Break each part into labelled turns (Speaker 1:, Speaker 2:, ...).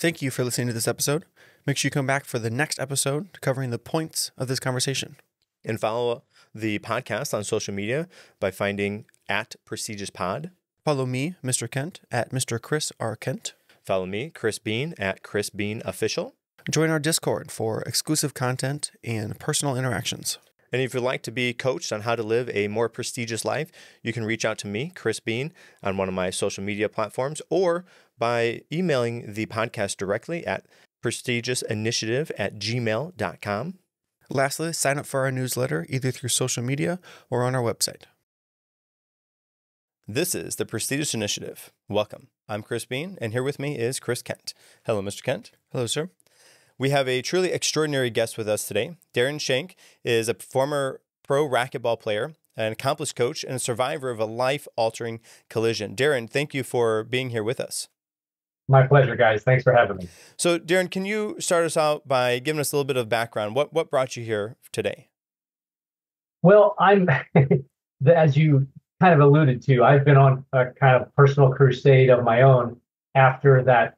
Speaker 1: Thank you for listening to this episode. Make sure you come back for the next episode covering the points of this conversation.
Speaker 2: And follow the podcast on social media by finding @Prestigious_Pod.
Speaker 1: Follow me, Mr. Kent, at Mr. Chris R. Kent.
Speaker 2: Follow me, Chris Bean, at Chris Bean Official.
Speaker 1: Join our Discord for exclusive content and personal interactions.
Speaker 2: And if you'd like to be coached on how to live a more prestigious life, you can reach out to me, Chris Bean, on one of my social media platforms, or by emailing the podcast directly at prestigiousinitiative@gmail.com.
Speaker 1: Lastly, sign up for our newsletter either through social media or on our website.
Speaker 2: This is the Prestigious Initiative. Welcome. I'm Chris Bean, and here with me is Chris Kent. Hello, Mr. Kent.
Speaker 1: Hello, sir.
Speaker 2: We have a truly extraordinary guest with us today. Darrin Schenck is a former pro racquetball player, an accomplished coach, and a survivor of a life-altering collision. Darrin, thank you for being here with us.
Speaker 3: My pleasure, guys. Thanks for having me.
Speaker 2: So, Darrin, can you start us out by giving us a little bit of background? What brought you here today?
Speaker 3: Well, as you kind of alluded to, I've been on a kind of personal crusade of my own after that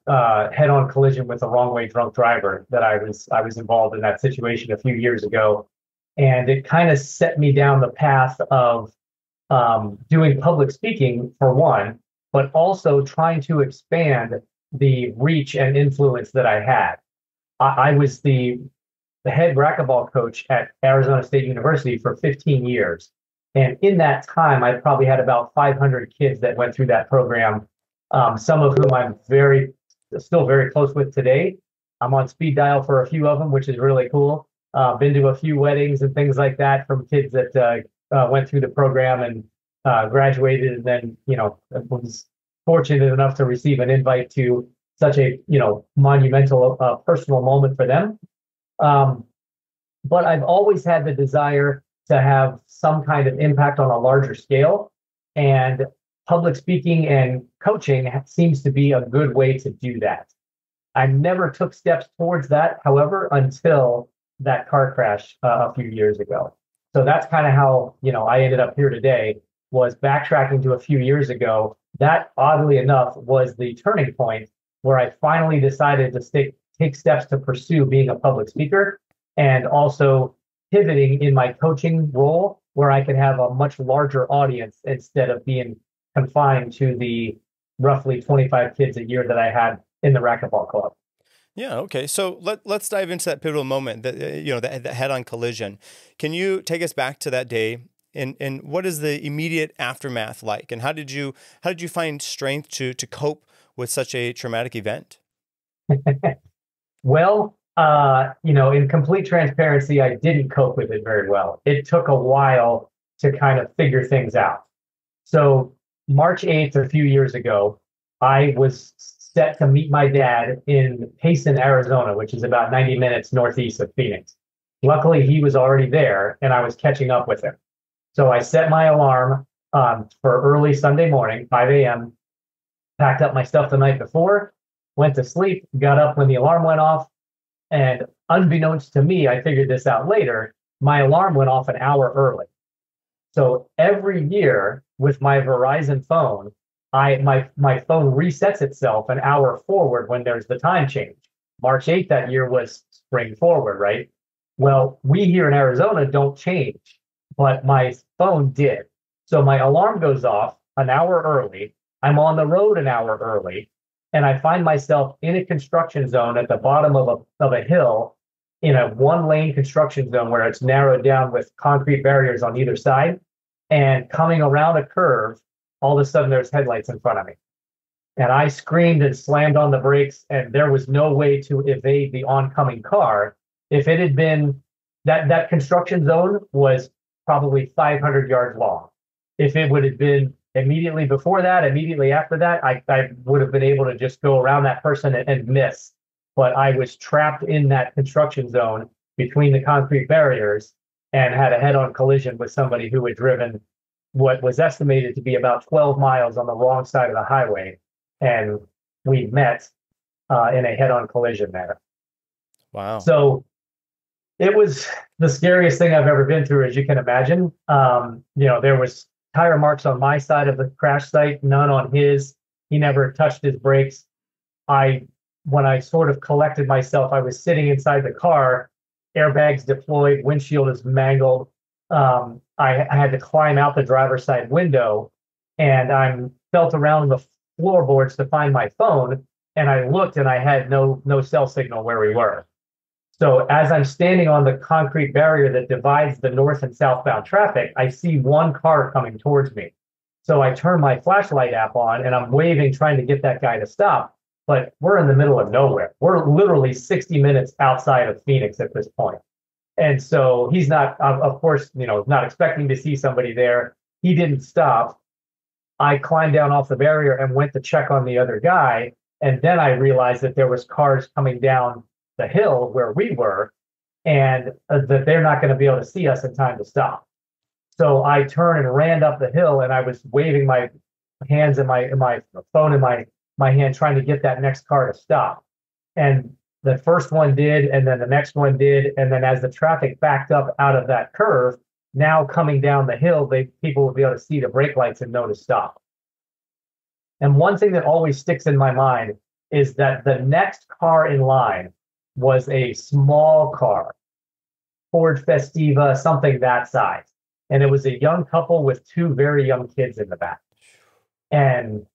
Speaker 3: head-on collision with a wrong-way drunk driver that I was involved in that situation a few years ago. And it kind of set me down the path of doing public speaking, for one, but also trying to expand the reach and influence that I had. I was the head racquetball coach at Arizona State University for 15 years. And in that time, I probably had about 500 kids that went through that program, some of whom I'm still very close with today. I'm on speed dial for a few of them, which is really cool. Been to a few weddings and things like that from kids that went through the program and graduated, and then, was fortunate enough to receive an invite to such a, monumental personal moment for them. But I've always had the desire to have some kind of impact on a larger scale, and public speaking and coaching seems to be a good way to do that. I never took steps towards that, however, until that car crash a few years ago. So that's kind of how, I ended up here today, was backtracking to a few years ago. That, oddly enough, was the turning point where I finally decided to take steps to pursue being a public speaker, and also pivoting in my coaching role where I could have a much larger audience instead of being confined to the roughly 25 kids a year that I had in the racquetball club.
Speaker 2: Yeah. Okay. So let's dive into that pivotal moment, that that head-on collision. Can you take us back to that day, and what is the immediate aftermath like, and how did you find strength to cope with such a traumatic event?
Speaker 3: Well, in complete transparency, I didn't cope with it very well. It took a while to kind of figure things out. So March 8th, a few years ago, I was set to meet my dad in Payson, Arizona, which is about 90 minutes northeast of Phoenix. Luckily, he was already there, and I was catching up with him. So I set my alarm for early Sunday morning, 5 a.m., packed up my stuff the night before, went to sleep, got up when the alarm went off, and unbeknownst to me, I figured this out later, my alarm went off an hour early. So every year with my Verizon phone, my phone resets itself an hour forward when there's the time change. March 8th that year was spring forward, right? Well, we here in Arizona don't change, but my phone did. So my alarm goes off an hour early. I'm on the road an hour early, and I find myself in a construction zone at the bottom of a hill in a one-lane construction zone where it's narrowed down with concrete barriers on either side. And coming around a curve, all of a sudden there's headlights in front of me. And I screamed and slammed on the brakes, and there was no way to evade the oncoming car. If it had been, that construction zone was probably 500 yards long. If it would have been immediately before that, immediately after that, I would have been able to just go around that person and miss. But I was trapped in that construction zone between the concrete barriers and had a head-on collision with somebody who had driven what was estimated to be about 12 miles on the wrong side of the highway. And we met in a head-on collision there.
Speaker 2: Wow.
Speaker 3: So it was the scariest thing I've ever been through, as you can imagine. There was tire marks on my side of the crash site, none on his. He never touched his brakes. I when I sort of collected myself, I was sitting inside the car, airbags deployed, windshield is mangled. I had to climb out the driver's side window, and I felt around the floorboards to find my phone, and I looked and I had no cell signal where we were. So as I'm standing on the concrete barrier that divides the north and southbound traffic, I see one car coming towards me. So I turn my flashlight app on and I'm waving, trying to get that guy to stop. But we're in the middle of nowhere. We're literally 60 minutes outside of Phoenix at this point. And so he's not, of course, not expecting to see somebody there. He didn't stop. I climbed down off the barrier and went to check on the other guy. And then I realized that there was cars coming down the hill where we were, and that they're not going to be able to see us in time to stop. So I turned and ran up the hill, and I was waving my hands and my phone in my hand, trying to get that next car to stop. And the first one did, and then the next one did, and then as the traffic backed up out of that curve, now coming down the hill, people would be able to see the brake lights and know to stop. And one thing that always sticks in my mind is that the next car in line was a small car, Ford Festiva, something that size. And it was a young couple with two very young kids in the back. And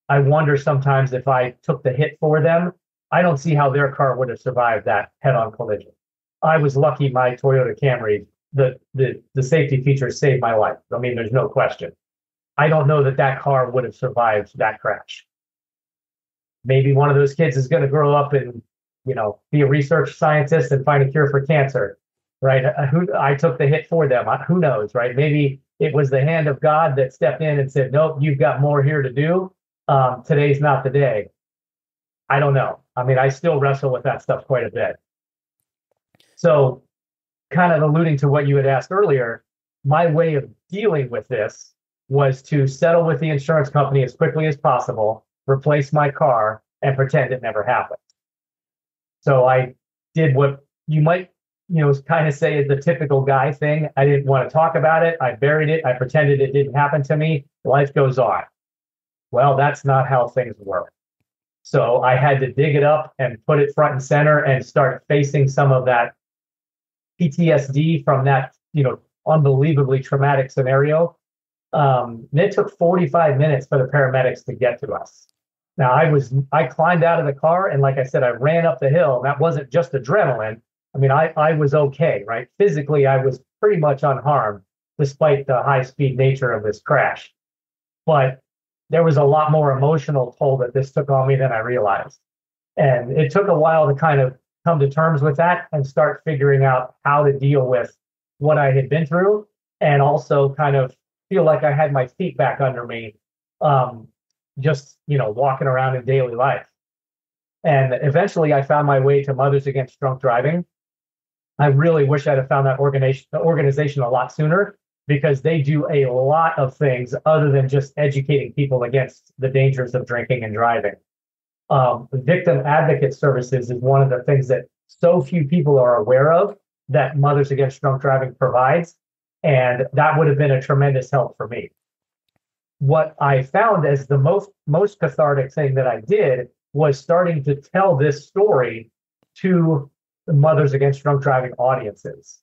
Speaker 3: I wonder sometimes if I took the hit for them, I don't see how their car would have survived that head-on collision. I was lucky my Toyota Camry, the safety features saved my life. I mean, there's no question. I don't know that car would have survived that crash. Maybe one of those kids is going to grow up and be a research scientist and find a cure for cancer, right? I took the hit for them. Who knows, right? Maybe it was the hand of God that stepped in and said, nope, you've got more here to do. Today's not the day. I don't know. I mean, I still wrestle with that stuff quite a bit. So kind of alluding to what you had asked earlier, my way of dealing with this was to settle with the insurance company as quickly as possible, replace my car, and pretend it never happened. So I did what you might, kind of say is the typical guy thing. I didn't want to talk about it. I buried it. I pretended it didn't happen to me. Life goes on. Well, that's not how things work. So I had to dig it up and put it front and center and start facing some of that PTSD from that, unbelievably traumatic scenario. And it took 45 minutes for the paramedics to get to us. Now, I climbed out of the car, and like I said, I ran up the hill. That wasn't just adrenaline. I mean, I was okay, right? Physically, I was pretty much unharmed, despite the high-speed nature of this crash. But there was a lot more emotional toll that this took on me than I realized. And it took a while to kind of come to terms with that and start figuring out how to deal with what I had been through, and also kind of feel like I had my feet back under me, just, walking around in daily life. And eventually I found my way to Mothers Against Drunk Driving. I really wish I'd have found that organization a lot sooner, because they do a lot of things other than just educating people against the dangers of drinking and driving. Victim advocate services is one of the things that so few people are aware of that Mothers Against Drunk Driving provides. And that would have been a tremendous help for me. What I found as the most cathartic thing that I did was starting to tell this story to the Mothers Against Drunk Driving audiences.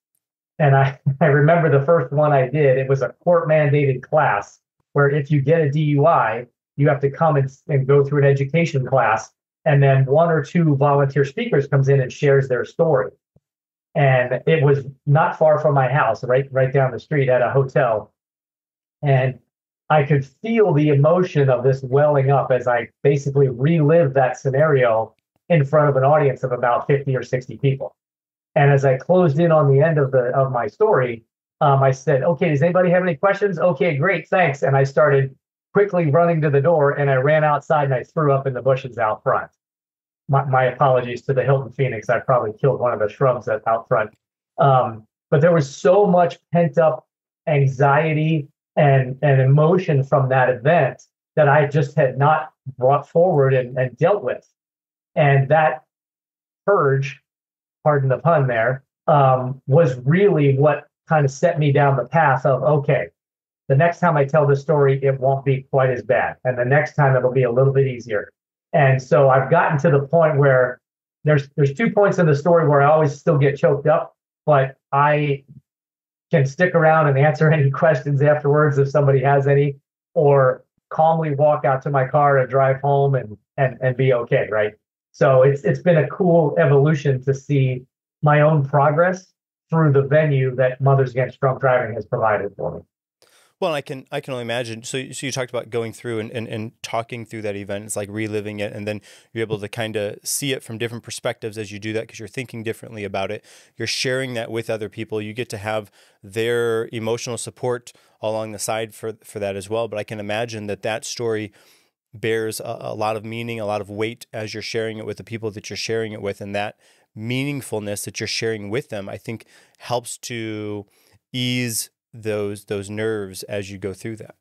Speaker 3: And I remember the first one I did, it was a court-mandated class where if you get a DUI, you have to come and go through an education class, and then one or two volunteer speakers comes in and shares their story. And it was not far from my house, right down the street at a hotel. And I could feel the emotion of this welling up as I basically relived that scenario in front of an audience of about 50 or 60 people. And as I closed in on the end of my story, I said, okay, does anybody have any questions? Okay, great, thanks. And I started quickly running to the door, and I ran outside and I threw up in the bushes out front. My apologies to the Hilton Phoenix. I probably killed one of the shrubs that's out front. But there was so much pent up anxiety and emotion from that event that I just had not brought forward and dealt with. And that purge, pardon the pun there, was really what kind of set me down the path of, okay, the next time I tell this story, it won't be quite as bad. And the next time it'll be a little bit easier. And so I've gotten to the point where there's 2 points in the story where I always still get choked up, but I can stick around and answer any questions afterwards if somebody has any, or calmly walk out to my car and drive home and be okay, right? So it's been a cool evolution to see my own progress through the venue that Mothers Against Drunk Driving has provided for me.
Speaker 2: Well, I can only imagine. So you talked about going through and talking through that event. It's like reliving it, and then you're able to kind of see it from different perspectives as you do that because you're thinking differently about it. You're sharing that with other people. You get to have their emotional support along the side for that as well. But I can imagine that story bears a lot of meaning, a lot of weight as you're sharing it with the people that you're sharing it with, and that meaningfulness that you're sharing with them, I think, helps to ease those nerves as you go through that.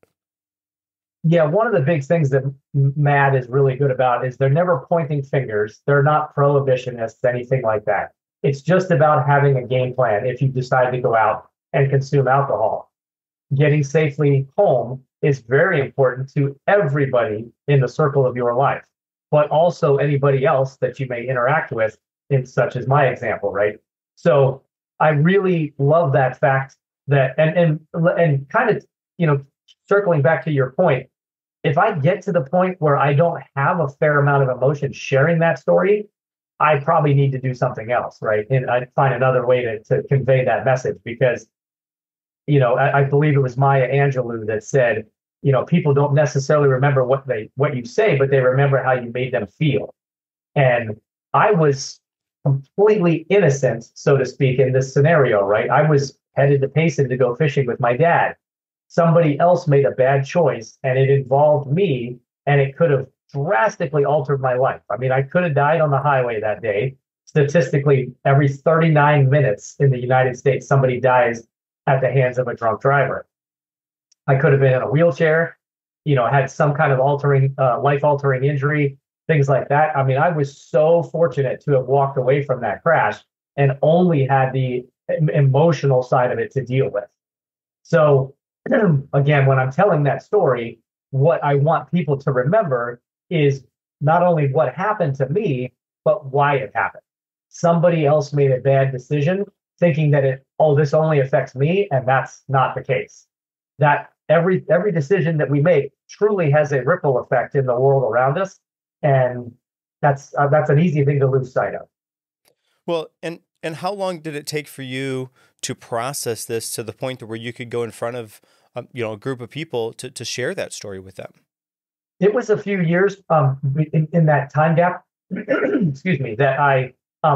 Speaker 3: Yeah, one of the big things that Matt is really good about is they're never pointing fingers. They're not prohibitionists, anything like that. It's just about having a game plan if you decide to go out and consume alcohol. Getting safely home is very important to everybody in the circle of your life, but also anybody else that you may interact with, in such as my example, right? So I really love that fact that, and kind of, circling back to your point, if I get to the point where I don't have a fair amount of emotion sharing that story, I probably need to do something else, right? And I'd find another way to convey that message because, I believe it was Maya Angelou that said, people don't necessarily remember what you say, but they remember how you made them feel. And I was completely innocent, so to speak, in this scenario, right? I was headed to Payson to go fishing with my dad. Somebody else made a bad choice and it involved me, and it could have drastically altered my life. I mean, I could have died on the highway that day. Statistically, every 39 minutes in the United States, somebody dies at the hands of a drunk driver. I could have been in a wheelchair, had some kind of life-altering injury, things like that. I mean, I was so fortunate to have walked away from that crash and only had the emotional side of it to deal with. So again, when I'm telling that story, what I want people to remember is not only what happened to me, but why it happened. Somebody else made a bad decision thinking that this only affects me, and that's not the case. That every decision that we make truly has a ripple effect in the world around us, and that's an easy thing to lose sight of.
Speaker 2: Well, and how long did it take for you to process this to the point where you could go in front of a group of people to share that story with them?
Speaker 3: It was a few years in that time gap, excuse me, that I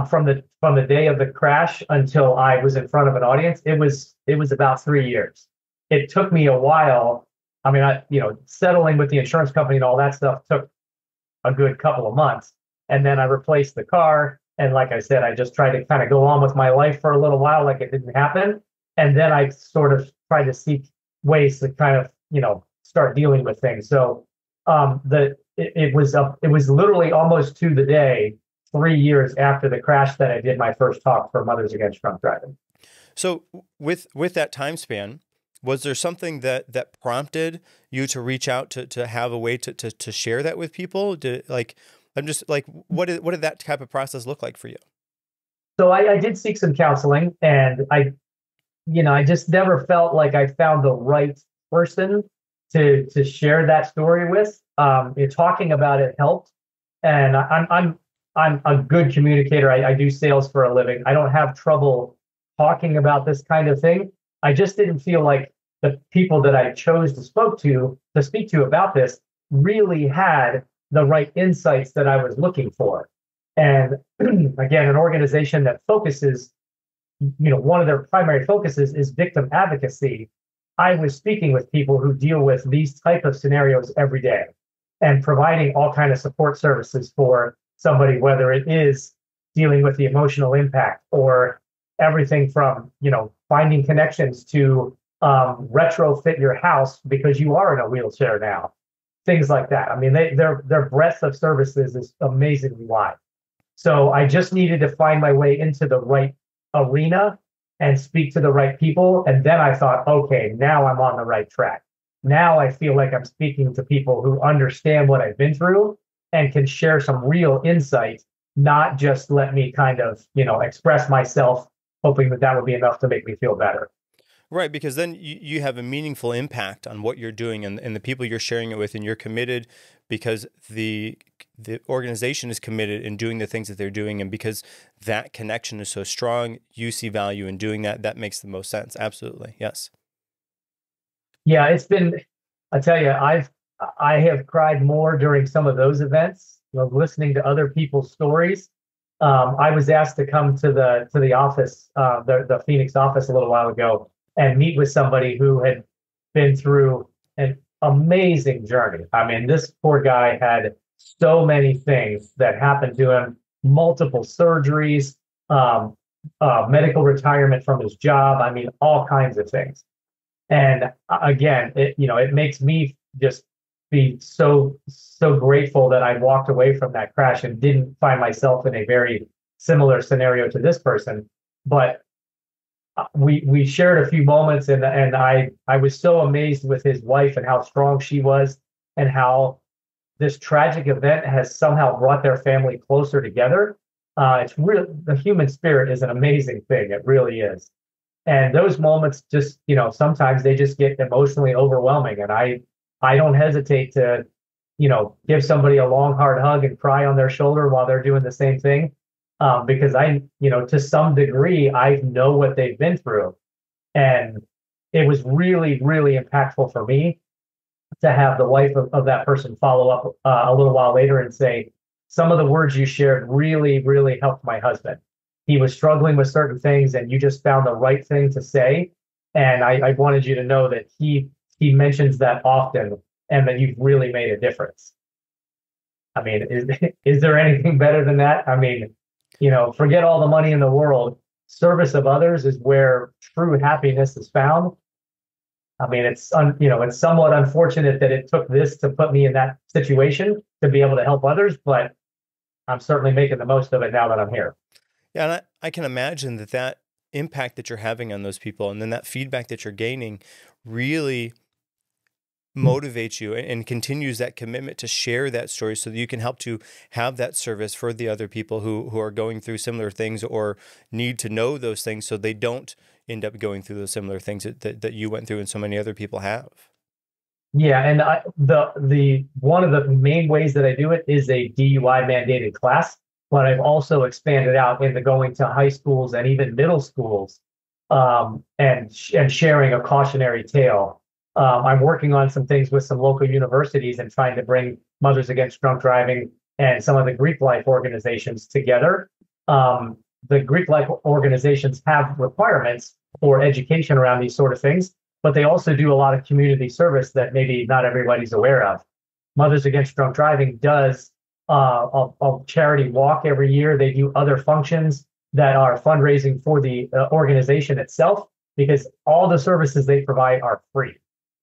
Speaker 3: from the day of the crash until I was in front of an audience, it was about 3 years. It took me a while. I mean, settling with the insurance company and all that stuff took a good couple of months. And then I replaced the car. And like I said, I just tried to kind of go on with my life for a little while, like it didn't happen. And then I sort of tried to seek ways to kind of, start dealing with things. So it was literally almost to the day, 3 years after the crash, that I did my first talk for Mothers Against Drunk Driving.
Speaker 2: So with that time span, was there something that prompted you to reach out to have a way to share that with people? What did that type of process look like for you?
Speaker 3: So I did seek some counseling, and I just never felt like I found the right person to share that story with. Talking about it helped, and I'm a good communicator. I do sales for a living. I don't have trouble talking about this kind of thing. I just didn't feel like the people that I chose to speak to about this really had the right insights that I was looking for. And again, an organization that focuses, one of their primary focuses is victim advocacy. I was speaking with people who deal with these type of scenarios every day and providing all kind of support services for somebody, whether it is dealing with the emotional impact or everything from, finding connections to retrofit your house because you are in a wheelchair now, things like that. I mean, their breadth of services is amazingly wide. So I just needed to find my way into the right arena and speak to the right people. And then I thought, okay, now I'm on the right track. Now I feel like I'm speaking to people who understand what I've been through and can share some real insight, not just let me kind of, express myself, hoping that that would be enough to make me feel better.
Speaker 2: Right, because then you have a meaningful impact on what you're doing and the people you're sharing it with, and you're committed because the organization is committed in doing the things that they're doing, and because that connection is so strong, you see value in doing that. That makes the most sense. Absolutely, yes.
Speaker 3: Yeah, it's been. I tell you, I have cried more during some of those events, listening to other people's stories. I was asked to come to the office, the Phoenix office, a little while ago, and meet with somebody who had been through an amazing journey. I mean, this poor guy had so many things that happened to him, multiple surgeries, medical retirement from his job. I mean, all kinds of things. And again, it makes me just be so grateful that I walked away from that crash and didn't find myself in a very similar scenario to this person. But we shared a few moments, and I was so amazed with his wife and how strong she was, and how this tragic event has somehow brought their family closer together. It's really, the human spirit is an amazing thing. It really is. And those moments just, sometimes they just get emotionally overwhelming. And I don't hesitate to, give somebody a long, hard hug and cry on their shoulder while they're doing the same thing. Because to some degree, I know what they've been through. And it was really, really impactful for me to have the wife of that person follow up a little while later and say, some of the words you shared really, really helped my husband. He was struggling with certain things, and you just found the right thing to say. And I wanted you to know that he mentions that often, and that you've really made a difference. I mean, is there anything better than that? I mean, forget all the money in the world. Service of others is where true happiness is found. I mean, it's somewhat unfortunate that it took this to put me in that situation to be able to help others, but I'm certainly making the most of it now that I'm here.
Speaker 2: Yeah, and I can imagine that impact that you're having on those people, and then that feedback that you're gaining really motivates you and continues that commitment to share that story so that you can help to have that service for the other people who are going through similar things or need to know those things so they don't end up going through those similar things that you went through and so many other people have.
Speaker 3: Yeah, and the one of the main ways that I do it is a DUI mandated class, but I've also expanded out into going to high schools and even middle schools, and sharing a cautionary tale. I'm working on some things with some local universities and trying to bring Mothers Against Drunk Driving and some of the Greek life organizations together. The Greek life organizations have requirements for education around these sort of things, but they also do a lot of community service that maybe not everybody's aware of. Mothers Against Drunk Driving does a charity walk every year. They do other functions that are fundraising for the organization itself, because all the services they provide are free.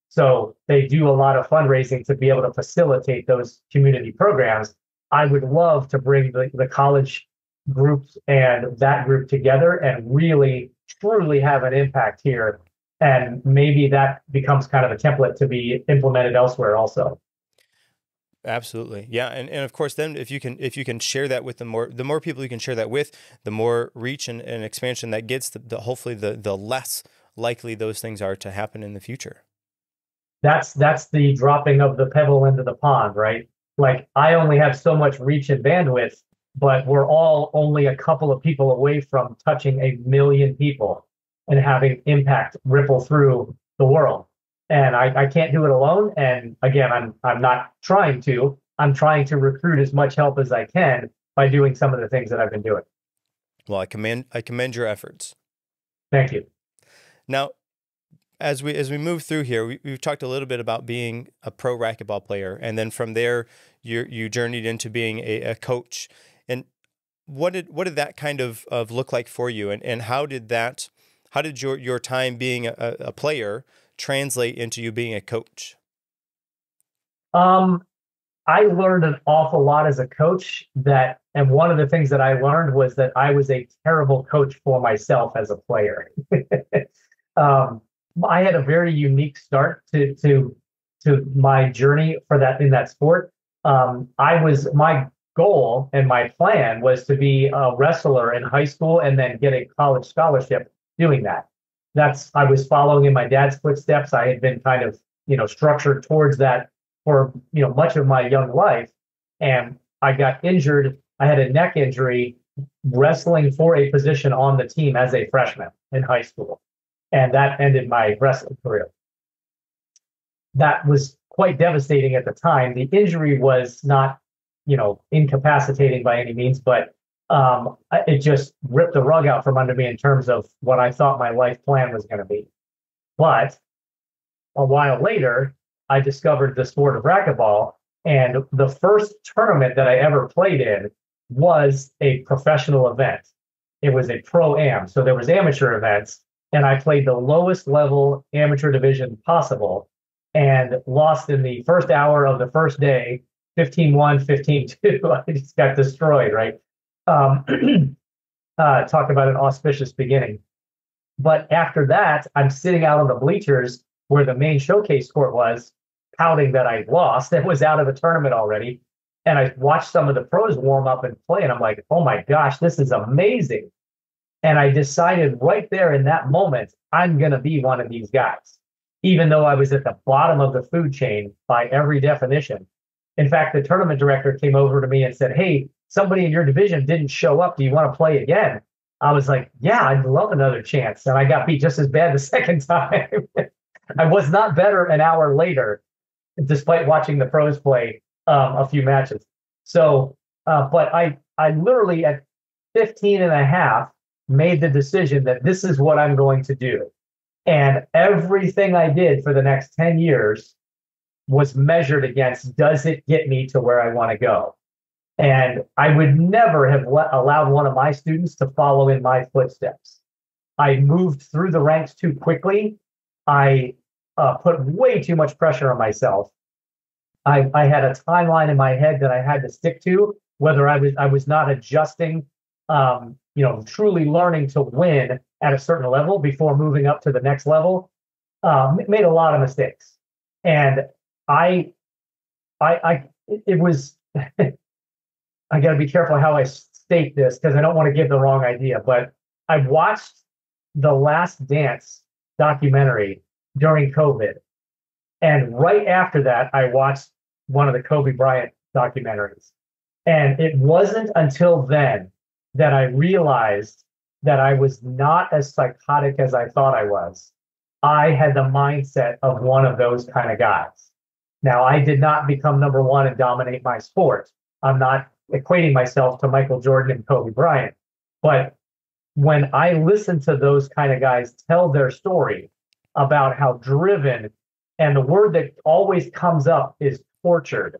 Speaker 3: So they do a lot of fundraising to be able to facilitate those community programs. I would love to bring the college groups and that group together and really, truly have an impact here. And maybe that becomes kind of a template to be implemented elsewhere also.
Speaker 2: Absolutely. Yeah. And of course, then if you can share that with the more people you can share that with, the more reach and expansion that gets, hopefully the less likely those things are to happen in the future.
Speaker 3: That's the dropping of the pebble into the pond, right? Like, I only have so much reach and bandwidth, but we're all only a couple of people away from touching 1 million people and having impact ripple through the world. And I can't do it alone. And again, I'm not trying to. I'm trying to recruit as much help as I can by doing some of the things that I've been doing.
Speaker 2: Well, I commend your efforts.
Speaker 3: Thank you.
Speaker 2: Now, as we move through here, we've talked a little bit about being a pro racquetball player, and then from there, you journeyed into being a coach. And what did that kind of look like for you? And how did your time being a player translate into you being a coach?
Speaker 3: I learned an awful lot as a coach, and one of the things that I learned was that I was a terrible coach for myself as a player. I had a very unique start to my journey in that sport. My goal and my plan was to be a wrestler in high school and then get a college scholarship doing that. I was following in my dad's footsteps. I had been kind of, structured towards that for, much of my young life. And I got injured. I had a neck injury wrestling for a position on the team as a freshman in high school. And that ended my wrestling career. That was quite devastating at the time. The injury was not, incapacitating by any means, but it just ripped the rug out from under me in terms of what I thought my life plan was going to be. But a while later, I discovered the sport of racquetball, and the first tournament that I ever played in was a professional event. It was a pro-am, so there was amateur events, and I played the lowest level amateur division possible and lost in the first hour of the first day, 15-1, 15-2. I just got destroyed, right? Talk about an auspicious beginning. But after that, I'm sitting out on the bleachers where the main showcase court was, pouting that I lost and was out of the tournament already. And I watched some of the pros warm up and play, and I'm like, oh my gosh, this is amazing. And I decided right there in that moment, I'm going to be one of these guys, even though I was at the bottom of the food chain by every definition. In fact, the tournament director came over to me and said, hey, somebody in your division didn't show up. Do you want to play again? I was like, yeah, I'd love another chance. And I got beat just as bad the second time. I was not better an hour later, despite watching the pros play a few matches. So, but I literally at 15 and a half made the decision that this is what I'm going to do. And everything I did for the next 10 years was measured against, does it get me to where I want to go? And I would never have allowed one of my students to follow in my footsteps. I moved through the ranks too quickly. I put way too much pressure on myself. I had a timeline in my head that I had to stick to, whether I was not adjusting, truly learning to win at a certain level before moving up to the next level. Made a lot of mistakes. And it was, I got to be careful how I state this because I don't want to give the wrong idea, but I watched the Last Dance documentary during COVID. And right after that, I watched one of the Kobe Bryant documentaries. And it wasn't until then that I realized that I was not as psychotic as I thought I was. I had the mindset of one of those kind of guys. Now, I did not become number one and dominate my sport. I'm not equating myself to Michael Jordan and Kobe Bryant. But when I listen to those kind of guys tell their story about how driven, and the word that always comes up is tortured,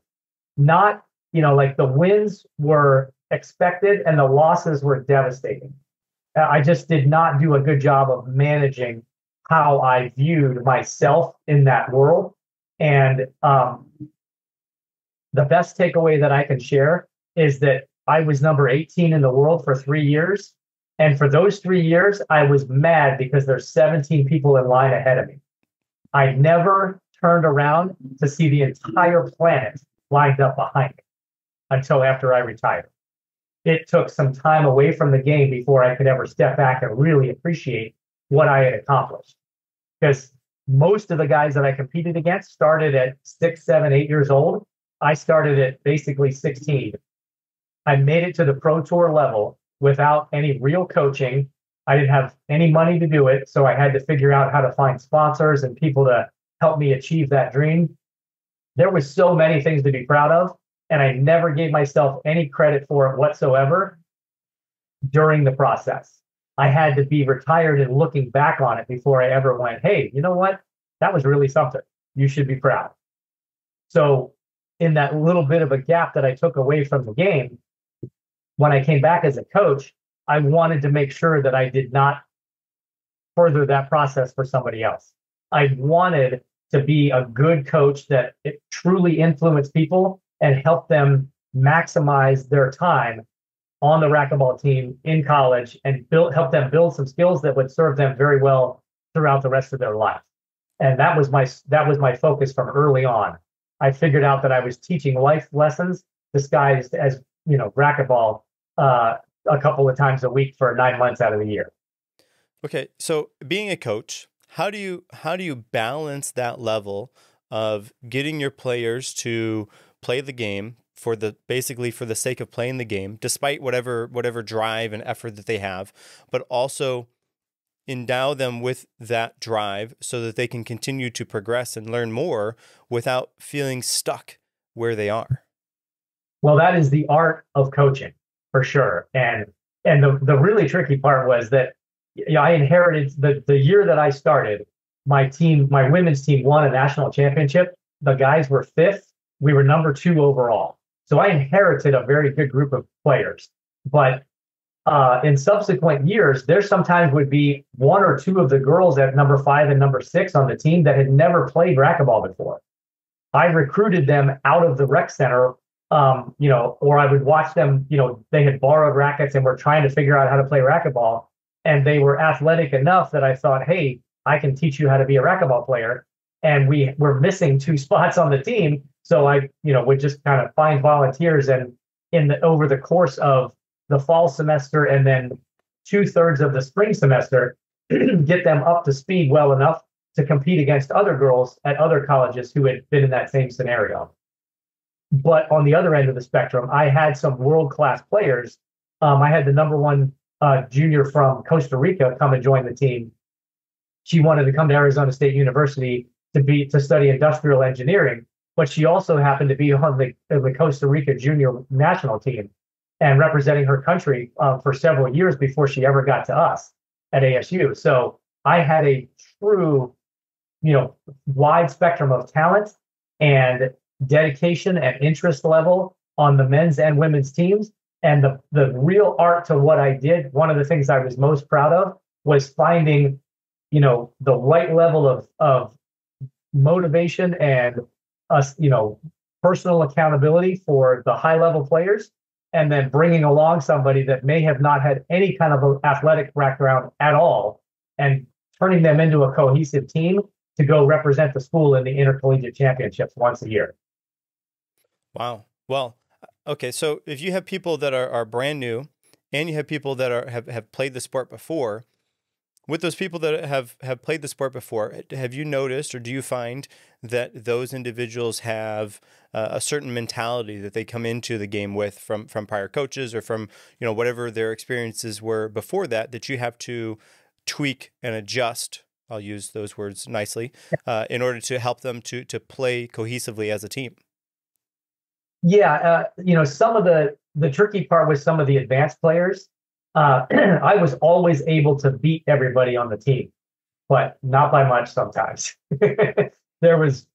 Speaker 3: not, like the wins were expected and the losses were devastating. I just did not do a good job of managing how I viewed myself in that world. And the best takeaway that I can share is that I was number 18 in the world for 3 years. And for those 3 years, I was mad because there's 17 people in line ahead of me. I never turned around to see the entire planet lined up behind me until after I retired. It took some time away from the game before I could ever step back and really appreciate what I had accomplished. Because most of the guys that I competed against started at 6, 7, 8 years old. I started at basically 16. I made it to the pro tour level without any real coaching. I didn't have any money to do it, so I had to figure out how to find sponsors and people to help me achieve that dream. There was so many things to be proud of, and I never gave myself any credit for it whatsoever during the process. I had to be retired and looking back on it before I ever went, hey, you know what? That was really something. You should be proud. So in that little bit of a gap that I took away from the game, when I came back as a coach, I wanted to make sure that I did not further that process for somebody else. I wanted to be a good coach that it truly influenced people and helped them maximize their time on the racquetball team in college and help them build some skills that would serve them very well throughout the rest of their life. And that was my focus from early on. I figured out that I was teaching life lessons disguised as, racquetball a couple of times a week for 9 months out of the year.
Speaker 2: Okay, so being a coach, how do you balance that level of getting your players to play the game basically for the sake of playing the game, despite whatever drive and effort that they have, but also endow them with that drive so that they can continue to progress and learn more without feeling stuck where they are?
Speaker 3: Well, that is the art of coaching for sure. And the really tricky part was that I inherited the year that I started, my women's team won a national championship. The guys were fifth. We were number 2 overall. So I inherited a very good group of players. But in subsequent years, there sometimes would be 1 or 2 of the girls at number 5 and number 6 on the team that had never played racquetball before. I recruited them out of the rec center, or I would watch them, they had borrowed rackets and were trying to figure out how to play racquetball. And they were athletic enough that I thought, hey, I can teach you how to be a racquetball player. And we were missing 2 spots on the team. So I, would just kind of find volunteers, and over the course of the fall semester and then 2/3 of the spring semester, get them up to speed well enough to compete against other girls at other colleges who had been in that same scenario. But on the other end of the spectrum, I had some world-class players. I had the number 1 junior from Costa Rica come and join the team. She wanted to come to Arizona State University to study industrial engineering, but she also happened to be on the Costa Rica junior national team and representing her country for several years before she ever got to us at ASU. So I had a true, wide spectrum of talent and dedication and interest level on the men's and women's teams. And the real art to what I did, one of the things I was most proud of was finding, the right level of motivation and personal accountability for the high level players, and then bringing along somebody that may have not had any kind of athletic background at all and turning them into a cohesive team to go represent the school in the intercollegiate championships once a year.
Speaker 2: Wow. Well, okay. So if you have people that are brand new and you have people that have played the sport before, with those people that have played the sport before, have you noticed, or do you find that those individuals have a certain mentality that they come into the game with from prior coaches or from, whatever their experiences were before that you have to tweak and adjust? I'll use those words nicely, in order to help them to play cohesively as a team.
Speaker 3: Yeah, some of the tricky part with some of the advanced players, I was always able to beat everybody on the team, but not by much sometimes. There was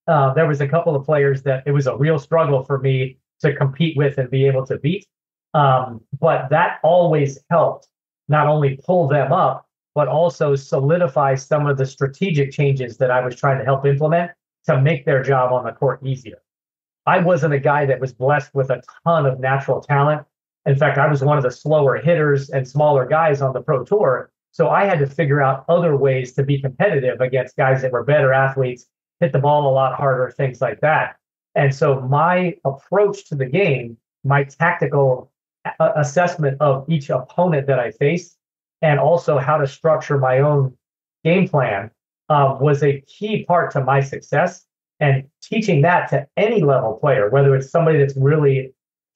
Speaker 3: a couple of players that it was a real struggle for me to compete with and be able to beat. But that always helped not only pull them up, but also solidify some of the strategic changes that I was trying to help implement to make their job on the court easier. I wasn't a guy that was blessed with a ton of natural talent. In fact, I was one of the slower hitters and smaller guys on the pro tour. So I had to figure out other ways to be competitive against guys that were better athletes, hit the ball a lot harder, things like that. And so my approach to the game, my tactical assessment of each opponent that I faced, and also how to structure my own game plan, was a key part to my success. And teaching that to any level player, whether it's somebody that's really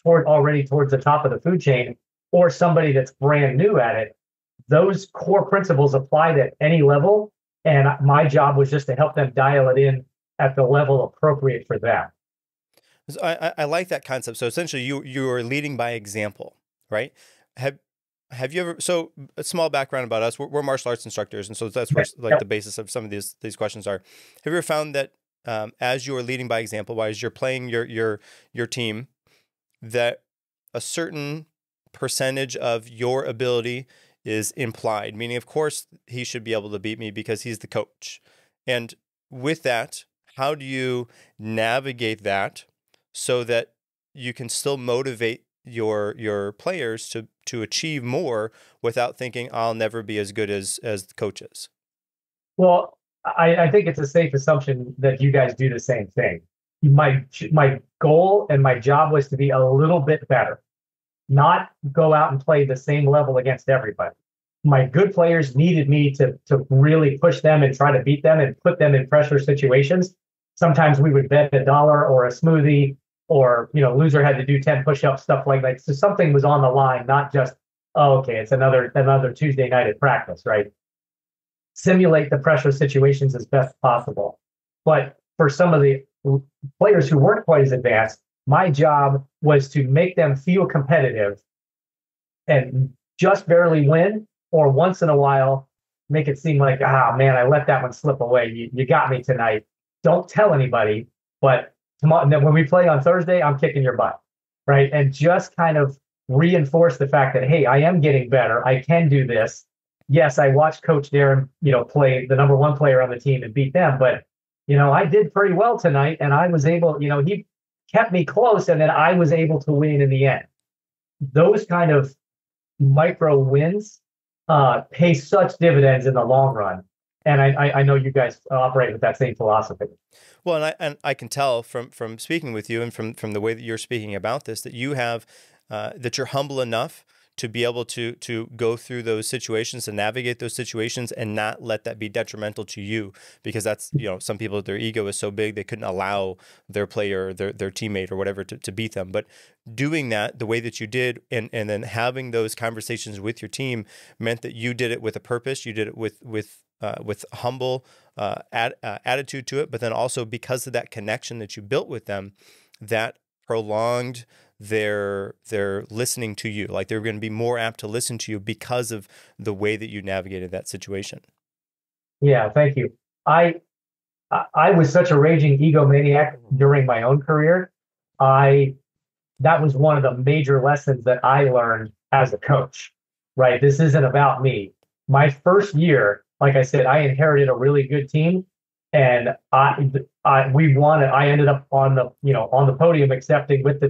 Speaker 3: already towards the top of the food chain or somebody that's brand new at it, those core principles applied at any level. And my job was just to help them dial it in at the level appropriate for them.
Speaker 2: So I like that concept. So essentially you are leading by example, right? Have you ever, so a small background about us, we're martial arts instructors. And so that's where the basis of some of these questions are. Have you ever found that as you are leading by example, as you're playing your team, that a certain percentage of your ability is implied, meaning, of course, he should be able to beat me because he's the coach. And with that, how do you navigate that so that you can still motivate your players to achieve more without thinking I'll never be as good as the coach is?
Speaker 3: Well, I think it's a safe assumption that you guys do the same thing. my goal and my job was to be a little bit better, not go out and play the same level against everybody. My good players needed me to really push them and try to beat them and put them in pressure situations. Sometimes we would bet $1 or a smoothie, or loser had to do 10 push-ups, stuff like that. So something was on the line, not just, oh, okay, it's another Tuesday night at practice, right? Simulate the pressure situations as best possible. But for some of the players who weren't quite as advanced, my job was to make them feel competitive and just barely win, or once in a while make it seem like, man, I let that one slip away. You got me tonight. Don't tell anybody, but tomorrow, when we play on Thursday, I'm kicking your butt, right? And just kind of reinforce the fact that, hey, I am getting better. I can do this. Yes, I watched Coach Darrin, play the number 1 player on the team and beat them, but I did pretty well tonight, and I was able, he kept me close, and then I was able to win in the end. Those kind of micro wins pay such dividends in the long run. And I know you guys operate with that same philosophy.
Speaker 2: Well, and I can tell from speaking with you and from the way that you're speaking about this, that you have that you're humble enough to be able to go through those situations and navigate those situations and not let that be detrimental to you, because that's, some people, their ego is so big they couldn't allow their player, their teammate or whatever to beat them. But doing that the way that you did, and then having those conversations with your team, meant that you did it with a purpose. You did it with humble attitude to it, but then also because of that connection that you built with them, that prolonged their listening to you. Like, they're going to be more apt to listen to you because of the way that you navigated that situation.
Speaker 3: Yeah, thank you. I was such a raging egomaniac during my own career. That was one of the major lessons that I learned as a coach, right? This isn't about me. My first year, like I said, I inherited a really good team, and we won it. I ended up on the podium accepting with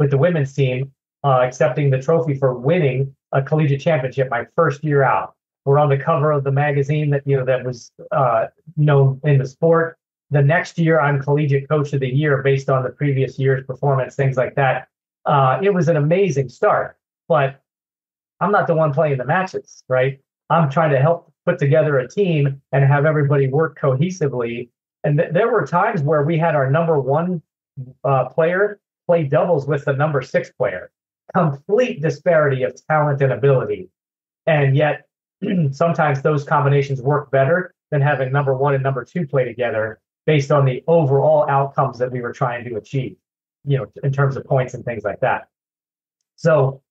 Speaker 3: the women's team, accepting the trophy for winning a collegiate championship my first year out. We're on the cover of the magazine that was known in the sport. The next year, I'm collegiate coach of the year based on the previous year's performance, things like that. It was an amazing start, but I'm not the one playing the matches, right? I'm trying to help put together a team and have everybody work cohesively. And there were times where we had our number 1 player play doubles with the number 6 player. Complete disparity of talent and ability. And yet, sometimes those combinations work better than having number 1 and number 2 play together based on the overall outcomes that we were trying to achieve, in terms of points and things like that. So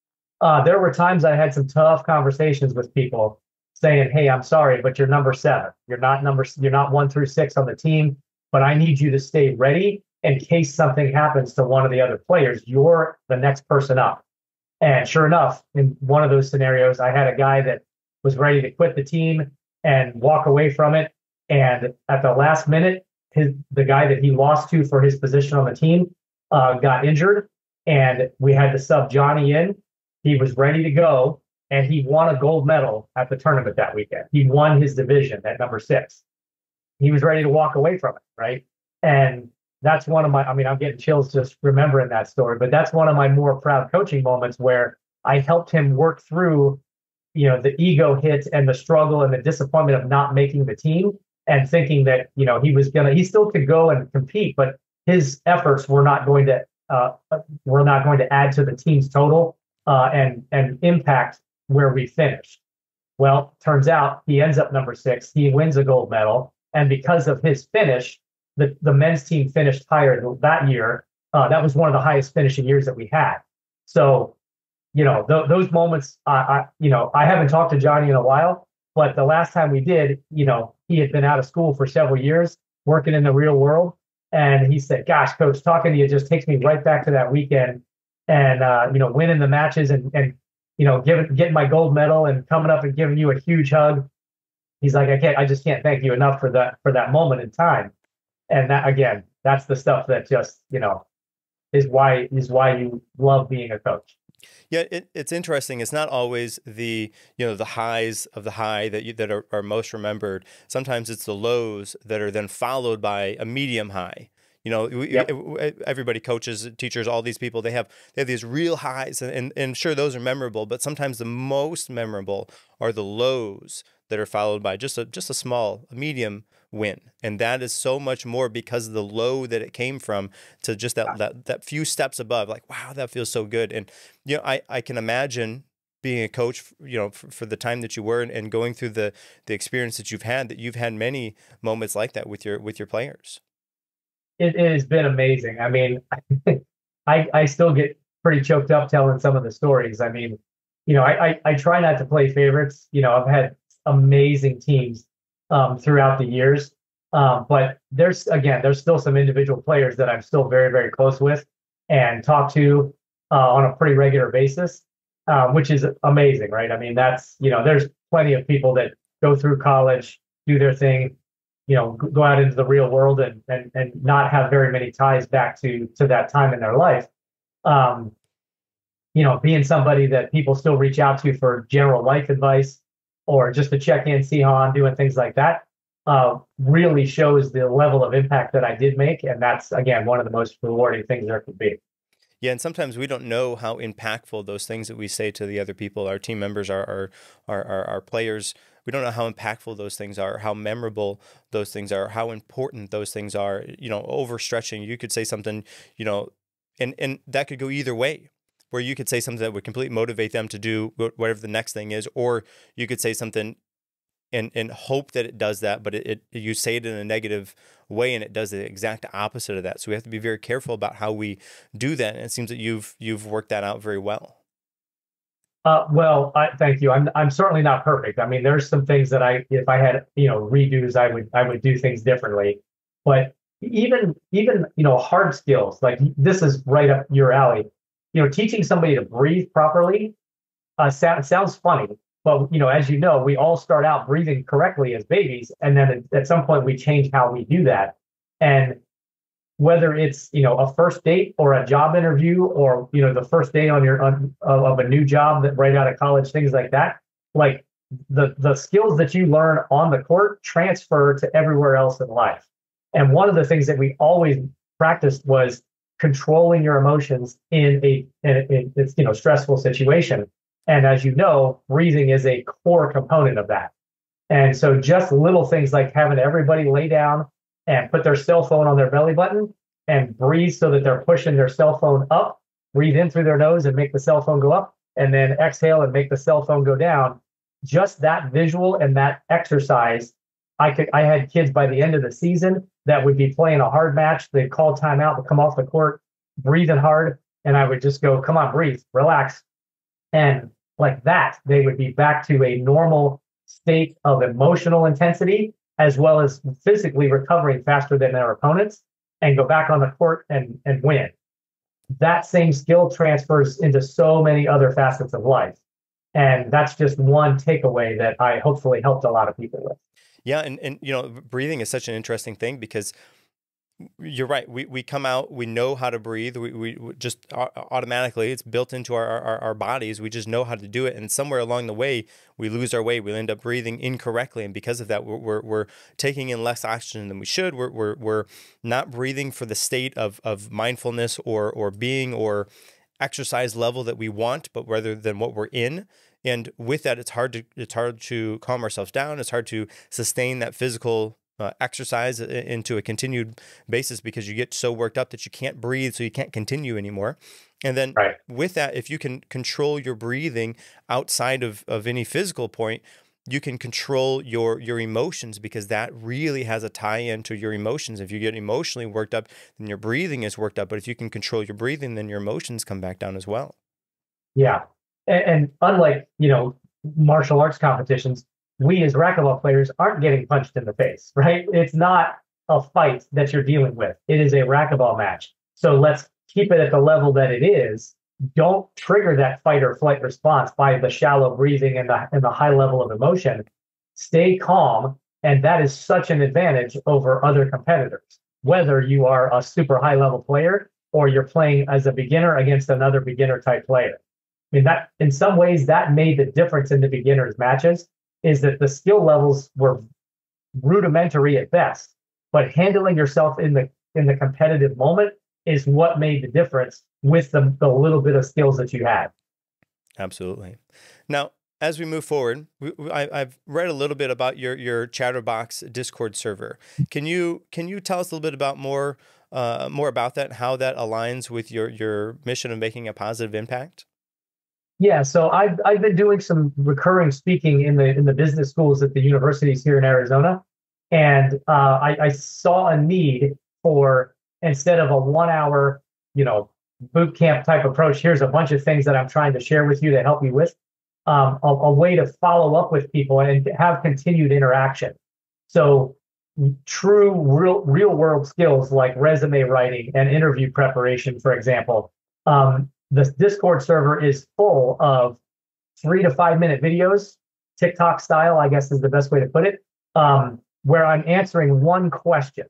Speaker 3: there were times I had some tough conversations with people saying, hey, I'm sorry, but you're number 7. You're not 1 through 6 on the team, but I need you to stay ready in case something happens to one of the other players. You're the next person up. And sure enough, in one of those scenarios, I had a guy that was ready to quit the team and walk away from it. And at the last minute, the guy that he lost to for his position on the team got injured, and we had to sub Johnny in. He was ready to go, and he won a gold medal at the tournament that weekend. He won his division at number 6. He was ready to walk away from it, right? And that's one of my, I'm getting chills just remembering that story, but that's one of my more proud coaching moments where I helped him work through, the ego hit and the struggle and the disappointment of not making the team, and thinking that, he still could go and compete, but his efforts were not going to add to the team's total and impact where we finished. Well, turns out he ends up number 6. He wins a gold medal, and because of his finish, the men's team finished higher that year. That was one of the highest finishing years that we had. So, those moments. I haven't talked to Johnny in a while, but the last time we did, he had been out of school for several years, working in the real world, and he said, "Gosh, Coach, talking to you just takes me right back to that weekend, and winning the matches and getting my gold medal and coming up and giving you a huge hug." He's like, I just can't thank you enough for that moment in time. And that, again, that's the stuff that just, is why you love being a coach.
Speaker 2: Yeah, it's interesting. It's not always the highs of the high that are most remembered. Sometimes it's the lows that are then followed by a medium high. You know,
Speaker 3: Yep.
Speaker 2: everybody, coaches, teachers, all these people, they have these real highs, and sure, those are memorable, but sometimes the most memorable are the lows that are followed by just a medium win. And that is so much more because of the low that it came from, to just that few steps above, like, wow, that feels so good. And, you know, I can imagine being a coach, you know, for the time that you were, and going through the experience that you've had many moments like that with your players.
Speaker 3: It has been amazing. I mean, I still get pretty choked up telling some of the stories. I mean, you know, I try not to play favorites. You know, I've had amazing teams throughout the years. But there's still some individual players that I'm still very, very close with and talk to on a pretty regular basis, which is amazing, right? I mean, there's plenty of people that go through college, do their thing, you know, go out into the real world and not have very many ties back to that time in their life. You know, being somebody that people still reach out to for general life advice or just to check in, see how I'm doing, things like that, really shows the level of impact that I did make. And that's, again, one of the most rewarding things there could be.
Speaker 2: Yeah, and sometimes we don't know how impactful those things that we say to the other people, our team members, our players, we don't know how impactful those things are, how memorable those things are, how important those things are. You know, overstretching, you could say something, you know, and that could go either way, where you could say something that would completely motivate them to do whatever the next thing is, or you could say something and hope that it does that, but you say it in a negative way and it does the exact opposite of that. So we have to be very careful about how we do that. And it seems that you've worked that out very well.
Speaker 3: Well, thank you. I'm certainly not perfect. I mean, there's some things that if I had, you know, redos, I would do things differently. But even you know, hard skills, like this is right up your alley. You know, teaching somebody to breathe properly sounds funny, but you know, as you know, we all start out breathing correctly as babies, and then at some point we change how we do that. And whether it's, you know, a first date or a job interview, or you know, the first day of a new job that right out of college, things like that, like the skills that you learn on the court transfer to everywhere else in life. And one of the things that we always practiced was controlling your emotions in a you know, stressful situation. And as you know, breathing is a core component of that. And so just little things like having everybody lay down and put their cell phone on their belly button and breathe so that they're pushing their cell phone up, breathe in through their nose and make the cell phone go up, and then exhale and make the cell phone go down. Just that visual and that exercise, I had kids by the end of the season that would be playing a hard match. They'd call timeout, would come off the court, breathing hard, and I would just go, come on, breathe, relax. And like that, they would be back to a normal state of emotional intensity, as well as physically recovering faster than their opponents, and go back on the court and win. That same skill transfers into so many other facets of life. And that's just one takeaway that I hopefully helped a lot of people with.
Speaker 2: Yeah, and you know, breathing is such an interesting thing, because you're right. We come out, we know how to breathe. We just automatically, it's built into our bodies. We just know how to do it. And somewhere along the way, we lose our way. We end up breathing incorrectly. And because of that, we're taking in less oxygen than we should. We're not breathing for the state of mindfulness or being or exercise level that we want, but rather than what we're in. And with that, it's hard to calm ourselves down. It's hard to sustain that physical exercise into a continued basis, because you get so worked up that you can't breathe, so you can't continue anymore. And then with that, if you can control your breathing outside of any physical point, you can control your emotions, because that really has a tie-in to your emotions. If you get emotionally worked up, then your breathing is worked up. But if you can control your breathing, then your emotions come back down as well.
Speaker 3: Yeah. And unlike, you know, martial arts competitions, we as racquetball players aren't getting punched in the face, right? It's not a fight that you're dealing with. It is a racquetball match. So let's keep it at the level that it is. Don't trigger that fight or flight response by the shallow breathing and the high level of emotion. Stay calm. And that is such an advantage over other competitors, whether you are a super high level player or you're playing as a beginner against another beginner type player. I mean, that in some ways that made the difference in the beginners matches, is that the skill levels were rudimentary at best, but handling yourself in in the competitive moment is what made the difference with the little bit of skills that you had.
Speaker 2: Absolutely. Now, as we move forward, I've read a little bit about your Chatterbox Discord server. Can you tell us a little bit about more about that, how that aligns with your mission of making a positive impact?
Speaker 3: Yeah, so I've been doing some recurring speaking in the business schools at the universities here in Arizona, and I saw a need for, instead of a 1 hour, boot camp type approach. Here's a bunch of things that I'm trying to share with you to help you with. A way to follow up with people and have continued interaction. So true real world skills like resume writing and interview preparation, for example. The Discord server is full of 3 to 5 minute videos, TikTok style, I guess is the best way to put it, where I'm answering one question.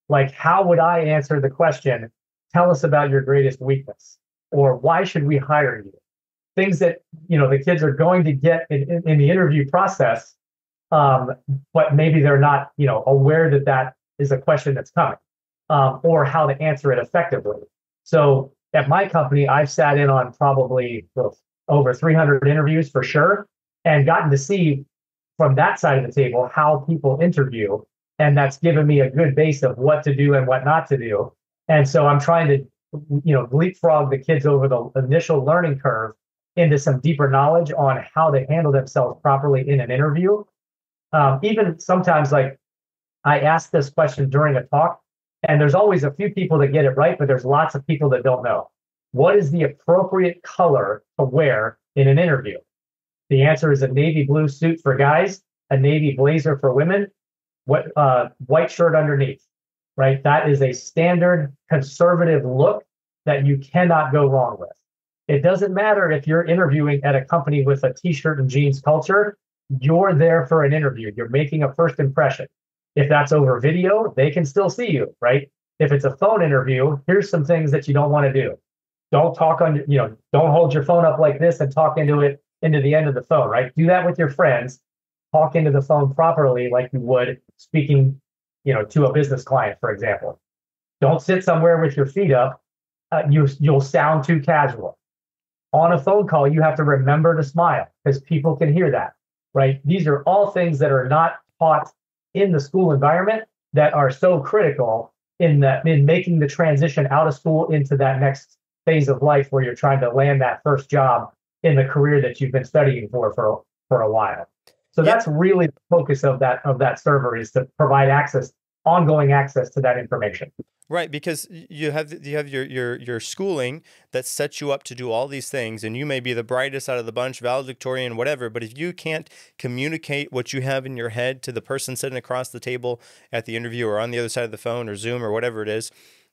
Speaker 3: Like, how would I answer the question, tell us about your greatest weakness, or why should we hire you? Things that, the kids are going to get in the interview process, but maybe they're not, aware that is a question that's coming, or how to answer it effectively. So at my company, I've sat in on probably over 300 interviews for sure, and gotten to see from that side of the table how people interview. And that's given me a good base of what to do and what not to do. And so I'm trying to, leapfrog the kids over the initial learning curve into some deeper knowledge on how to handle themselves properly in an interview. Even sometimes, like, I ask this question during a talk, and there's always a few people that get it right, but there's lots of people that don't know. What is the appropriate color to wear in an interview? The answer is a navy blue suit for guys, a navy blazer for women, white shirt underneath, right? That is a standard conservative look that you cannot go wrong with. It doesn't matter if you're interviewing at a company with a t-shirt and jeans culture. You're there for an interview. You're making a first impression. If that's over video, they can still see you, right? If it's a phone interview, here's some things that you don't want to do. Don't talk on, don't hold your phone up like this and talk into the end of the phone, right? Do that with your friends. Talk into the phone properly like you would speaking, to a business client, for example. Don't sit somewhere with your feet up. You'll sound too casual. On a phone call, you have to remember to smile because people can hear that, right? These are all things that are not taught in the school environment that are so critical in making the transition out of school into that next phase of life where you're trying to land that first job in the career that you've been studying for a while. So that's really the focus of that server, is to provide ongoing access to that information.
Speaker 2: Right, because you have your schooling that sets you up to do all these things, and you may be the brightest out of the bunch, valedictorian, whatever, but if you can't communicate what you have in your head to the person sitting across the table at the interview or on the other side of the phone or Zoom or whatever it is,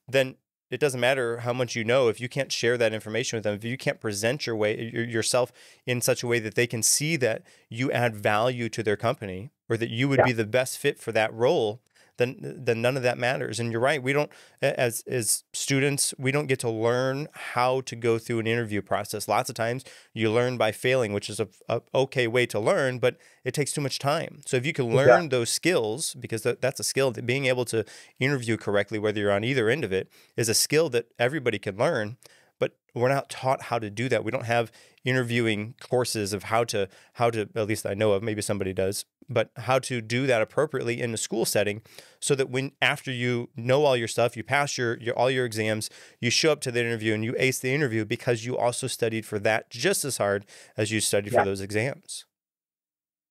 Speaker 2: then it doesn't matter how much you know if you can't share that information with them, if you can't present yourself in such a way that they can see that you add value to their company or that you would be the best fit for that role. Then none of that matters. And you're right. We don't, as students, we don't get to learn how to go through an interview process. Lots of times you learn by failing, which is a okay way to learn, but it takes too much time. So if you can learn those skills, because that's a skill, that being able to interview correctly, whether you're on either end of it, is a skill that everybody can learn. But we're not taught how to do that. We don't have interviewing courses of how to, at least I know of, maybe somebody does, but how to do that appropriately in the school setting, so that after you know all your stuff, you pass all your exams, you show up to the interview and you ace the interview because you also studied for that just as hard as you studied for those exams.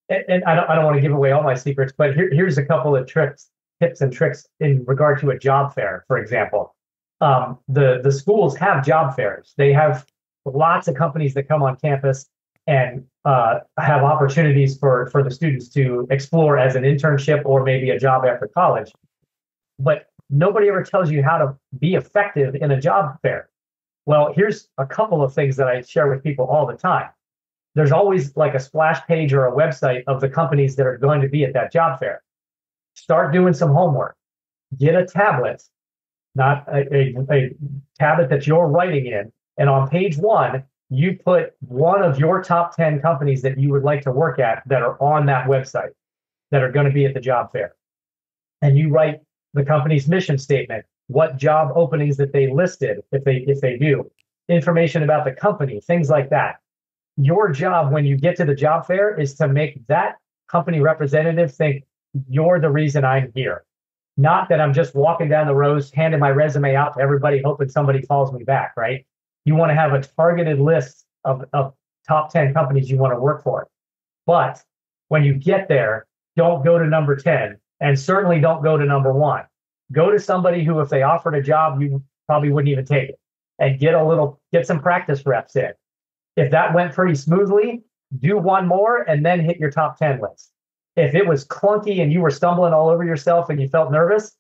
Speaker 3: And I don't want to give away all my secrets, but here's a couple of tips and tricks in regard to a job fair, for example. The schools have job fairs. They have lots of companies that come on campus and have opportunities for the students to explore as an internship or maybe a job after college. But nobody ever tells you how to be effective in a job fair. Well, here's a couple of things that I share with people all the time. There's always like a splash page or a website of the companies that are going to be at that job fair. Start doing some homework. Get a tablet, not a tablet that you're writing in. And on page 1, you put one of your top 10 companies that you would like to work at that are on that website that are going to be at the job fair. And you write the company's mission statement, what job openings that they listed, if they do, information about the company, things like that. Your job when you get to the job fair is to make that company representative think you're the reason I'm here. Not that I'm just walking down the rows, handing my resume out to everybody, hoping somebody calls me back, right? You want to have a targeted list of top 10 companies you want to work for. But when you get there, don't go to number 10, and certainly don't go to number 1. Go to somebody who, if they offered a job, you probably wouldn't even take it, and get some practice reps in. If that went pretty smoothly, do one more and then hit your top 10 list. If it was clunky and you were stumbling all over yourself and you felt nervous,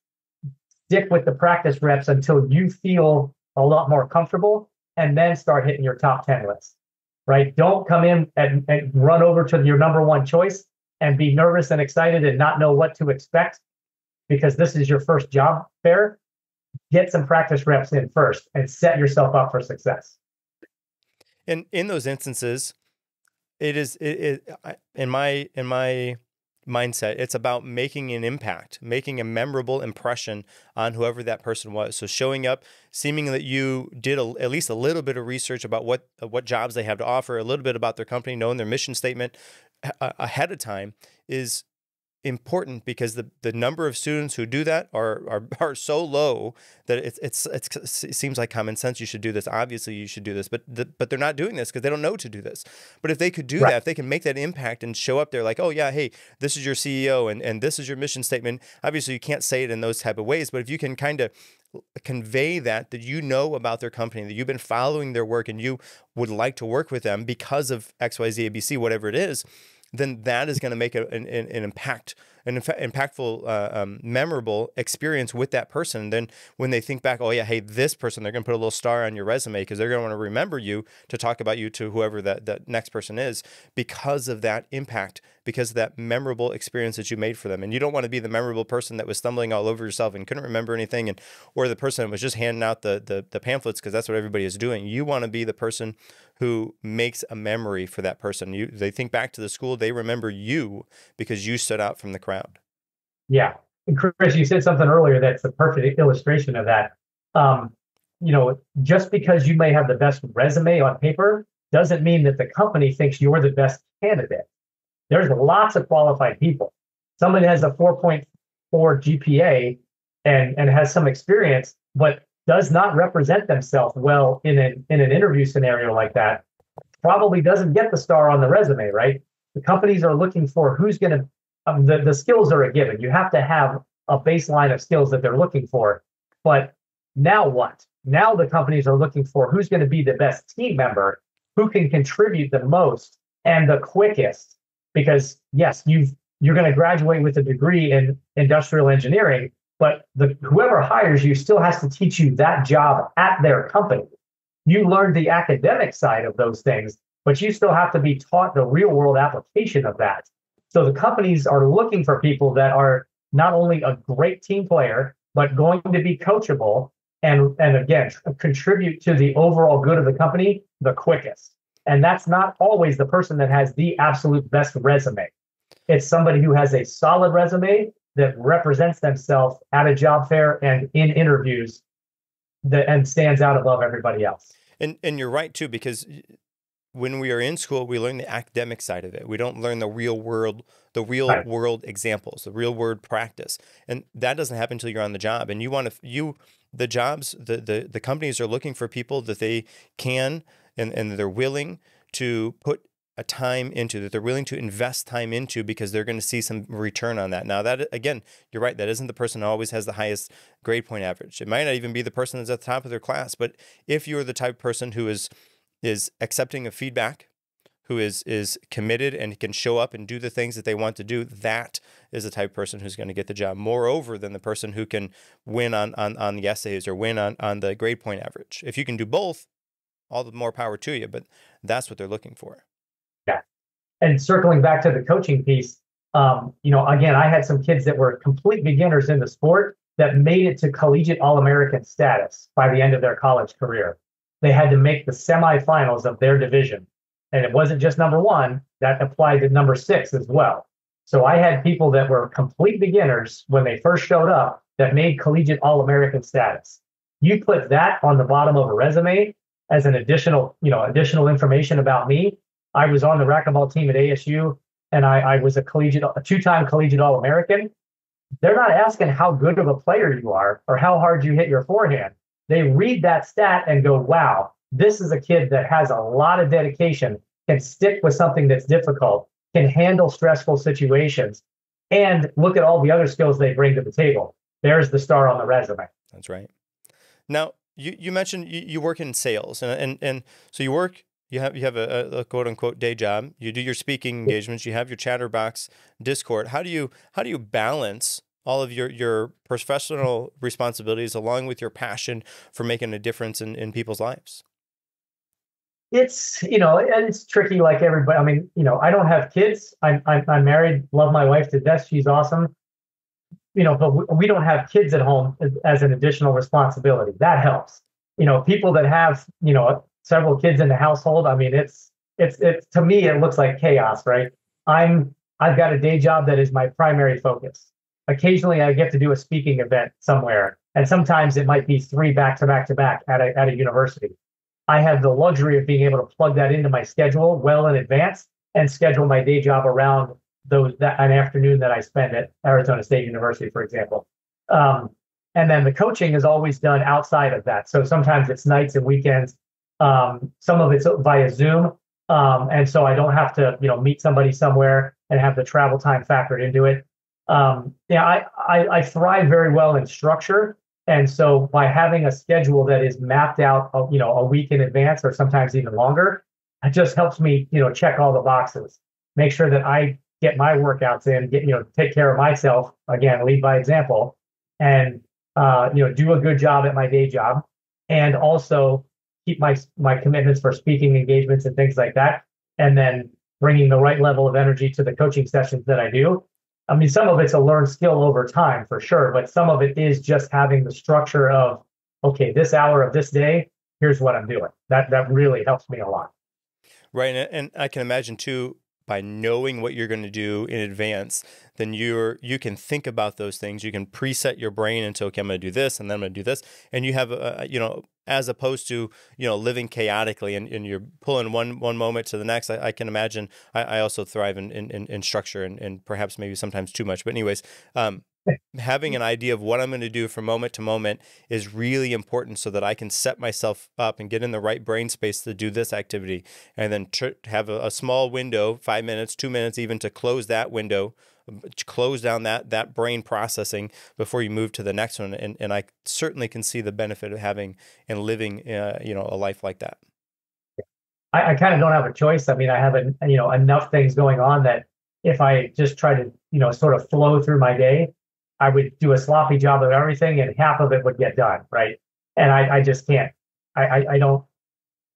Speaker 3: stick with the practice reps until you feel a lot more comfortable, and then start hitting your top 10 list, right? Don't come in and run over to your number 1 choice and be nervous and excited and not know what to expect because this is your first job fair. Get some practice reps in first and set yourself up for success.
Speaker 2: And in those instances, in my mindset, it's about making an impact, making a memorable impression on whoever that person was. So showing up, seeming that you did at least a little bit of research about what jobs they have to offer, a little bit about their company, knowing their mission statement ahead of time is important, because the number of students who do that are so low that it seems like common sense. You should do this. Obviously, you should do this, but they're not doing this because they don't know to do this. But if they could do that, if they can make that impact and show up there like, oh yeah, hey, this is your CEO and this is your mission statement. Obviously, you can't say it in those type of ways, but if you can kind of convey that you know about their company, that you've been following their work and you would like to work with them because of X, Y, Z, ABC, whatever it is, then that is going to make an impactful, memorable experience with that person. Then when they think back, oh yeah, hey, this person, they're going to put a little star on your resume because they're going to want to remember you to talk about you to whoever that next person is, because of that impact, because of that memorable experience that you made for them. And you don't want to be the memorable person that was stumbling all over yourself and couldn't remember anything, or the person that was just handing out the pamphlets because that's what everybody is doing. You want to be the person who makes a memory for that person. They think back to the school, they remember you because you stood out from the crowd.
Speaker 3: Yeah. And Chris, you said something earlier that's the perfect illustration of that. Just because you may have the best resume on paper doesn't mean that the company thinks you're the best candidate. There's lots of qualified people. Somebody has a 4.4 GPA and has some experience, but does not represent themselves well in an interview scenario like that, probably doesn't get the star on the resume, right? The companies are looking for who's going to, the skills are a given. You have to have a baseline of skills that they're looking for. But now what? Now the companies are looking for who's going to be the best team member, who can contribute the most and the quickest. Because yes, you're going to graduate with a degree in industrial engineering, but whoever hires you still has to teach you that job at their company. You learned the academic side of those things, but you still have to be taught the real world application of that. So the companies are looking for people that are not only a great team player, but going to be coachable and again, contribute to the overall good of the company the quickest. And that's not always the person that has the absolute best resume. It's somebody who has a solid resume that represents themselves at a job fair and in interviews and stands out above everybody else.
Speaker 2: And you're right too, because when we are in school, we learn the academic side of it. We don't learn the real world world examples, the real world practice. And that doesn't happen until you're on the job. And the jobs, the companies are looking for people that they can and they're willing to put a time into, that they're willing to invest time into, because they're going to see some return on that. Now that, again, you're right, that isn't the person who always has the highest grade point average. It might not even be the person that's at the top of their class, but if you're the type of person who is accepting of feedback, who is committed and can show up and do the things that they want to do, that is the type of person who's going to get the job, moreover than the person who can win on the essays or win on the grade point average. If you can do both, all the more power to you, but that's what they're looking for.
Speaker 3: Yeah. And circling back to the coaching piece, again, I had some kids that were complete beginners in the sport that made it to collegiate All-American status by the end of their college career. They had to make the semifinals of their division. And it wasn't just number one, that applied to number 6 as well. So I had people that were complete beginners when they first showed up that made collegiate All-American status. You put that on the bottom of a resume as an additional information about me. I was on the racquetball team at ASU, and I was a two-time collegiate All-American. They're not asking how good of a player you are or how hard you hit your forehand. They read that stat and go, wow, this is a kid that has a lot of dedication, can stick with something that's difficult, can handle stressful situations, and look at all the other skills they bring to the table. There's the star on the resume.
Speaker 2: That's right. Now, you mentioned you work in sales, and so you have a quote unquote day job. You do your speaking engagements. You have your Chatterbox Discord. How do you balance all of your professional responsibilities along with your passion for making a difference in people's lives?
Speaker 3: It's, and it's tricky like everybody. I mean, I don't have kids. I'm married, love my wife to death. She's awesome. But we don't have kids at home as an additional responsibility. That helps. People that have, several kids in the household. I mean, it's to me, it looks like chaos, right? I've got a day job that is my primary focus. Occasionally I get to do a speaking event somewhere, and sometimes it might be 3 back to back to back at a university. I have the luxury of being able to plug that into my schedule well in advance and schedule my day job around an afternoon that I spend at Arizona State University, for example. And then the coaching is always done outside of that. So sometimes it's nights and weekends. Some of it's via Zoom. And so I don't have to, meet somebody somewhere and have the travel time factored into it. I thrive very well in structure. And so by having a schedule that is mapped out, a week in advance or sometimes even longer, it just helps me, check all the boxes, make sure that I get my workouts in, take care of myself, again, lead by example, and, do a good job at my day job, and also keep my commitments for speaking engagements and things like that. And then bringing the right level of energy to the coaching sessions that I do. I mean, some of it's a learned skill over time for sure, but some of it is just having the structure of, okay, this hour of this day, here's what I'm doing. That really helps me a lot.
Speaker 2: Right. And I can imagine too, by knowing what you're going to do in advance, then you can think about those things. You can preset your brain into, okay, I'm going to do this, and then I'm going to do this. And you have, as opposed to, living chaotically and you're pulling one moment to the next. I can imagine I also thrive in structure and perhaps maybe sometimes too much. But anyways, having an idea of what I'm going to do from moment to moment is really important so that I can set myself up and get in the right brain space to do this activity, and then have a small window, 5 minutes, 2 minutes, even to close that window, close down that brain processing before you move to the next one. And I certainly can see the benefit of having and living, a life like that.
Speaker 3: I kind of don't have a choice. I mean, I have enough things going on that if I just try to, sort of flow through my day, I would do a sloppy job of everything and half of it would get done. Right. And I just can't, I don't,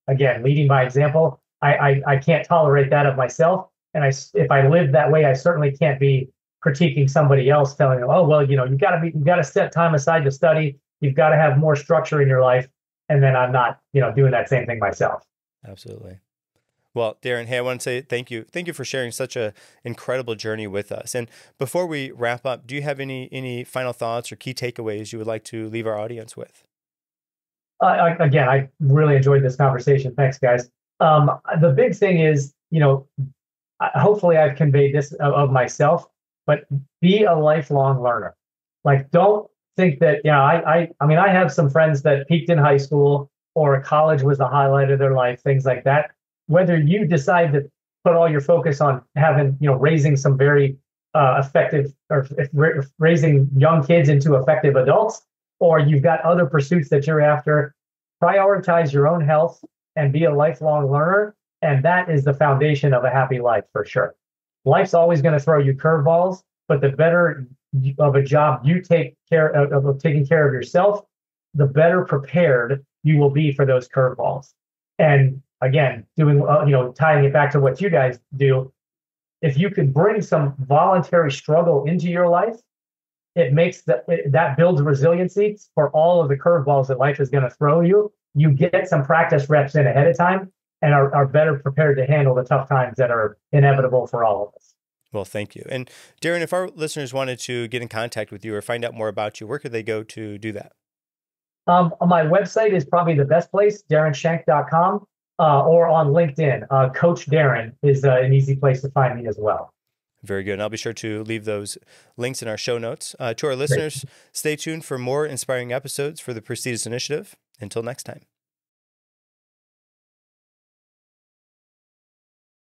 Speaker 3: again, leading by example, I can't tolerate that of myself. And if I live that way, I certainly can't be critiquing somebody else, telling them, oh, well, you've got to set time aside to study. You've got to have more structure in your life. And then I'm not, doing that same thing myself.
Speaker 2: Absolutely. Well, Darrin, hey, I want to say thank you. Thank you for sharing such an incredible journey with us. And before we wrap up, do you have any final thoughts or key takeaways you would like to leave our audience with?
Speaker 3: Again, I really enjoyed this conversation. Thanks, guys. The big thing is, hopefully I've conveyed this of myself, but be a lifelong learner. Like, don't think that, I mean, I have some friends that peaked in high school or college was the highlight of their life, things like that. Whether you decide to put all your focus on having, raising some very effective or raising young kids into effective adults, or you've got other pursuits that you're after, prioritize your own health and be a lifelong learner. And that is the foundation of a happy life for sure. Life's always going to throw you curveballs, but the better of a job you take care of taking care of yourself, the better prepared you will be for those curveballs. And again, tying it back to what you guys do, if you can bring some voluntary struggle into your life, it makes that builds resiliency for all of the curveballs that life is going to throw you. You get some practice reps in ahead of time and are better prepared to handle the tough times that are inevitable for all of us.
Speaker 2: Well, thank you. And Darrin, if our listeners wanted to get in contact with you or find out more about you, where could they go to do that?
Speaker 3: My website is probably the best place, darrinschenck.com, or on LinkedIn. Coach Darrin is an easy place to find me as well.
Speaker 2: Very good. And I'll be sure to leave those links in our show notes. To our listeners, stay tuned for more inspiring episodes for the Prestigious Initiative. Until next time.